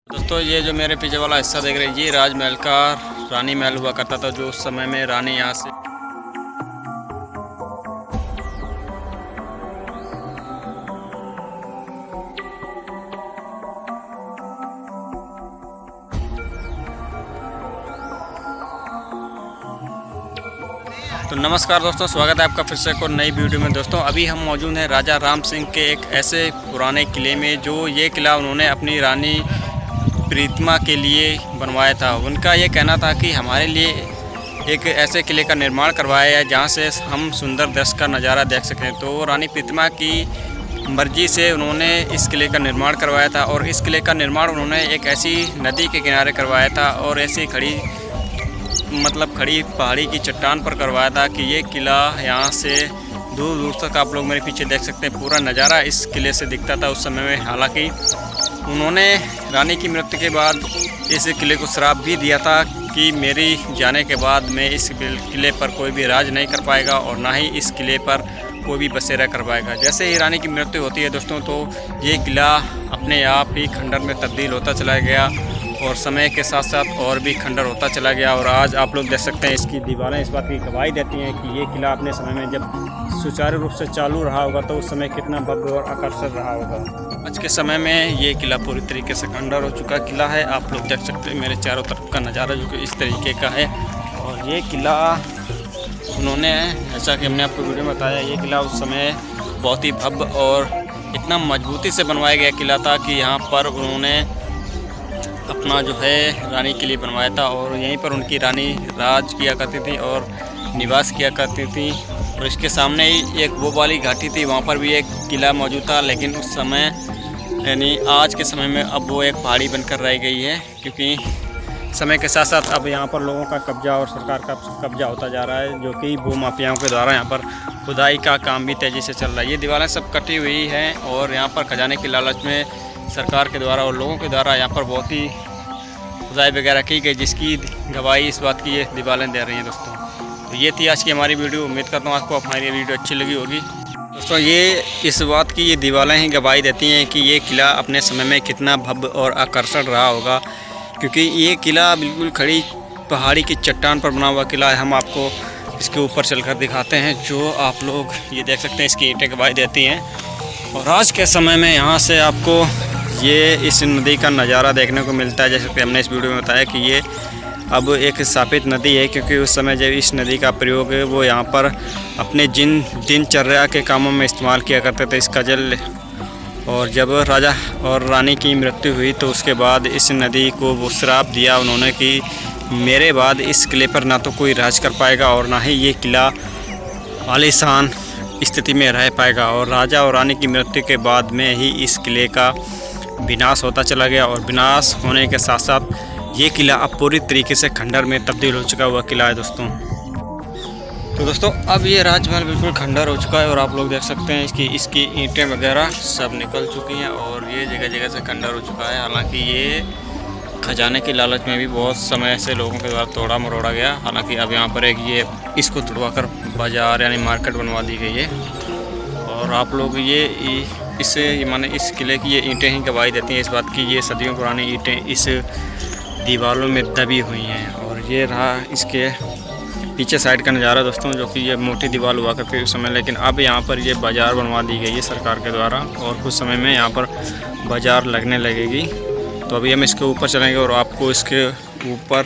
दोस्तों ये जो मेरे पीछे वाला हिस्सा देख रहे हैं ये राजमहल का रानी महल हुआ करता था, जो उस समय में रानी यहाँ से तो नमस्कार दोस्तों, स्वागत है आपका फिर से एक और नई वीडियो में। दोस्तों अभी हम मौजूद हैं राजा राम सिंह के एक ऐसे पुराने किले में, जो ये किला उन्होंने अपनी रानी प्रीतमा के लिए बनवाया था। उनका ये कहना था कि हमारे लिए एक ऐसे किले का निर्माण करवाया है जहाँ से हम सुंदर दृश्य का नज़ारा देख सकें। तो रानी प्रीतमा की मर्जी से उन्होंने इस किले का निर्माण करवाया था, और इस किले का निर्माण उन्होंने एक ऐसी नदी के किनारे करवाया था और ऐसी खड़ी पहाड़ी की चट्टान पर करवाया था कि ये किला यहाँ से दूर दूर तक आप लोग मेरे पीछे देख सकते हैं, पूरा नज़ारा इस किले से दिखता था उस समय में। हालांकि उन्होंने रानी की मृत्यु के बाद इस किले को श्राप भी दिया था कि मेरी जाने के बाद में इस किले पर कोई भी राज नहीं कर पाएगा और ना ही इस किले पर कोई भी बसेरा कर पाएगा। जैसे ही रानी की मृत्यु होती है दोस्तों, तो ये किला अपने आप ही खंडर में तब्दील होता चला गया और समय के साथ साथ और भी खंडर होता चला गया। और आज आप लोग देख सकते हैं इसकी दीवारें इस बात की गवाही देती हैं कि ये किला अपने समय में जब सुचारू रूप से चालू रहा होगा तो उस समय कितना भव्य और आकर्षक रहा होगा। आज के समय में ये किला पूरी तरीके से खंडर हो चुका किला है। आप लोग देख सकते हैं मेरे चारों तरफ का नज़ारा जो कि इस तरीके का है। और ये किला उन्होंने, जैसा कि हमने आपको वीडियो में बताया, ये किला उस समय बहुत ही भव्य और इतना मजबूती से बनवाया गया किला था कि यहाँ पर उन्होंने अपना जो है रानी के लिए बनवाया था, और यहीं पर उनकी रानी राज किया करती थी और निवास किया करती थी। और इसके सामने ही एक वो वाली घाटी थी, वहाँ पर भी एक किला मौजूद था, लेकिन उस समय यानी आज के समय में अब वो एक पहाड़ी बनकर रह गई है, क्योंकि समय के साथ साथ अब यहाँ पर लोगों का कब्जा और सरकार का कब्जा होता जा रहा है, जो कि भूमाफियाओं के द्वारा यहाँ पर खुदाई का काम भी तेज़ी से चल रहा है। ये दीवारें सब कटी हुई हैं और यहाँ पर खजाने की लालच में सरकार के द्वारा और लोगों के द्वारा यहाँ पर बहुत ही खुदाई वगैरह की गई, जिसकी गवाही इस बात की ये दीवारें दे रही हैं दोस्तों। तो ये थी आज की हमारी वीडियो। उम्मीद करता हूँ आपको हमारी वीडियो अच्छी लगी होगी दोस्तों। ये इस बात की ये दीवारें ही गवाही देती हैं कि ये किला अपने समय में कितना भव्य और आकर्षक रहा होगा, क्योंकि ये किला बिल्कुल खड़ी पहाड़ी की चट्टान पर बना हुआ किला है। हम आपको इसके ऊपर चलकर दिखाते हैं, जो आप लोग ये देख सकते हैं इसकी ईंटें गवाही देती हैं। और आज के समय में यहाँ से आपको ये इस नदी का नज़ारा देखने को मिलता है, जैसे कि हमने इस वीडियो में बताया कि ये अब एक स्थापित नदी है, क्योंकि उस समय जब इस नदी का प्रयोग वो यहाँ पर अपने दिनचर्या के कामों में इस्तेमाल किया करते थे इसका जल। और जब राजा और रानी की मृत्यु हुई तो उसके बाद इस नदी को वो श्राप दिया उन्होंने कि मेरे बाद इस किले पर ना तो कोई राज कर पाएगा और ना ही ये किला आलीशान स्थिति में रह पाएगा। और राजा और रानी की मृत्यु के बाद में ही इस किले का विनाश होता चला गया, और विनाश होने के साथ साथ ये किला अब पूरी तरीके से खंडर में तब्दील हो चुका हुआ किला है दोस्तों। तो दोस्तों अब ये राजमहल बिल्कुल खंडर हो चुका है और आप लोग देख सकते हैं इसकी ईंटें वगैरह सब निकल चुकी हैं और ये जगह जगह से खंडर हो चुका है। हालांकि ये खजाने की लालच में भी बहुत समय से लोगों के द्वारा तोड़ा मरोड़ा गया। हालांकि अब यहाँ पर एक ये इसको तुड़वाकर बाज़ार यानी मार्केट बनवा दी गई है। और आप लोग माने इस किले की ये ईंटें ही गवाही देती हैं इस बात की, ये सदियों पुरानी ईंटें इस दीवारों में दबी हुई हैं। और ये रहा इसके पीछे साइड का नज़ारा दोस्तों, जो कि ये मोटी दीवार हुआ करती उस समय, लेकिन अब यहाँ पर ये बाज़ार बनवा दी गई है सरकार के द्वारा और कुछ समय में यहाँ पर बाज़ार लगने लगेगी। तो अभी हम इसके ऊपर चलेंगे और आपको इसके ऊपर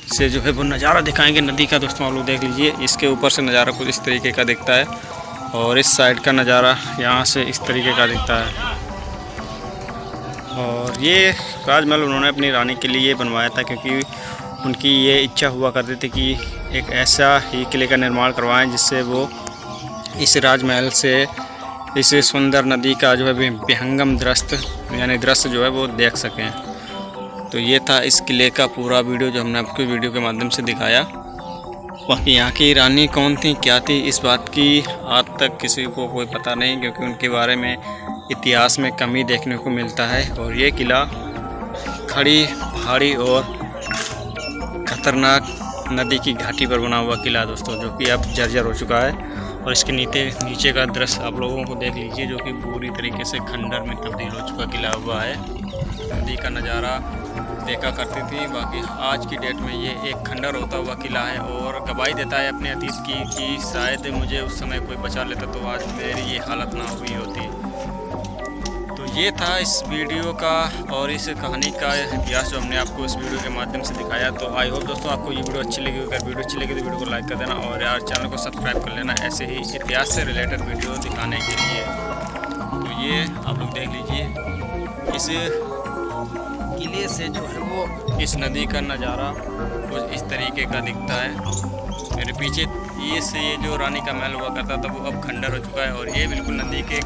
से जो है वो नज़ारा दिखाएंगे नदी का। दोस्तों आप लोग देख लीजिए, इसके ऊपर से नज़ारा कुछ इस तरीके का दिखता है और इस साइड का नज़ारा यहाँ से इस तरीके का दिखता है। और ये राजमहल उन्होंने अपनी रानी के लिए बनवाया था, क्योंकि उनकी ये इच्छा हुआ करती थी कि एक ऐसा ही किले का निर्माण करवाएं जिससे वो इस राजमहल से इस सुंदर नदी का जो है विहंगम दृश्य जो है वो देख सकें। तो ये था इस किले का पूरा वीडियो जो हमने आपको वीडियो के माध्यम से दिखाया। बाकी यहाँ की रानी कौन थी, क्या थी, इस बात की आज तक किसी को कोई पता नहीं, क्योंकि उनके बारे में इतिहास में कम ही देखने को मिलता है। और ये किला खड़ी पहाड़ी और खतरनाक नदी की घाटी पर बना हुआ किला दोस्तों, जो कि अब जर्जर हो चुका है। और इसके नीचे का दृश्य आप लोगों को देख लीजिए, जो कि पूरी तरीके से खंडर में तब्दील हो चुका किला हुआ है। नदी का नज़ारा देखा करती थी। बाकी आज की डेट में ये एक खंडर होता हुआ किला है और गवाही देता है अपने अतीत की कि शायद मुझे उस समय कोई बचा लेता तो आज मेरी ये हालत ना हुई होती। तो ये था इस वीडियो का और इस कहानी का इतिहास जो हमने आपको इस वीडियो के माध्यम से दिखाया। तो आई होप दोस्तों आपको ये वीडियो अच्छी लगी। अगर वीडियो अच्छी लगी तो वीडियो को लाइक कर देना और यार चैनल को सब्सक्राइब कर लेना ऐसे ही इतिहास से रिलेटेड वीडियो दिखाने के लिए। तो ये आप लोग देख लीजिए, इस किले से जो है वो इस नदी का नज़ारा कुछ इस तरीके का दिखता है। मेरे पीछे ये जो रानी का महल हुआ करता था वो अब खंडर हो चुका है और ये बिल्कुल नदी के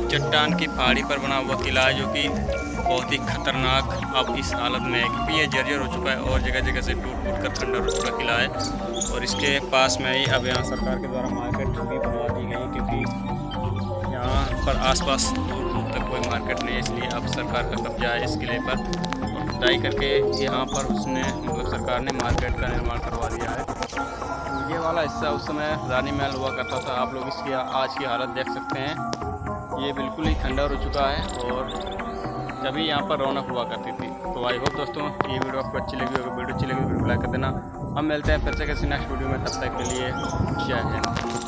चट्टान की पहाड़ी पर बना हुआ किला है, जो कि बहुत ही खतरनाक अब इस हालत में है क्योंकि ये जर्जर हो चुका है और जगह जगह से टूट टूट कर खंडर हो चुका किला है। और इसके पास में ही अब यहाँ सरकार के द्वारा मार्केट भी बनवा दी गई क्योंकि यहाँ पर आसपास दूर दूर तक कोई मार्केट नहीं है, इसलिए अब सरकार का कब्जा है इस किले पर और खुदाई करके यहाँ पर उसने मतलब सरकार ने मार्केट का निर्माण करवा दिया है। तो ये वाला हिस्सा उस समय रानी महल हुआ करता था। आप लोग इसकी आज की हालत देख सकते हैं, ये बिल्कुल ही खंडर हो चुका है और तभी यहाँ पर रौनक हुआ करती थी। तो आई होप दोस्तों ये वीडियो आपको अच्छी लगी होगी। वीडियो अच्छी लगी तो वीडियो लाइक कर देना। हम मिलते हैं फिर से किसी नेक्स्ट वीडियो में, तब तक के लिए जय हिंद।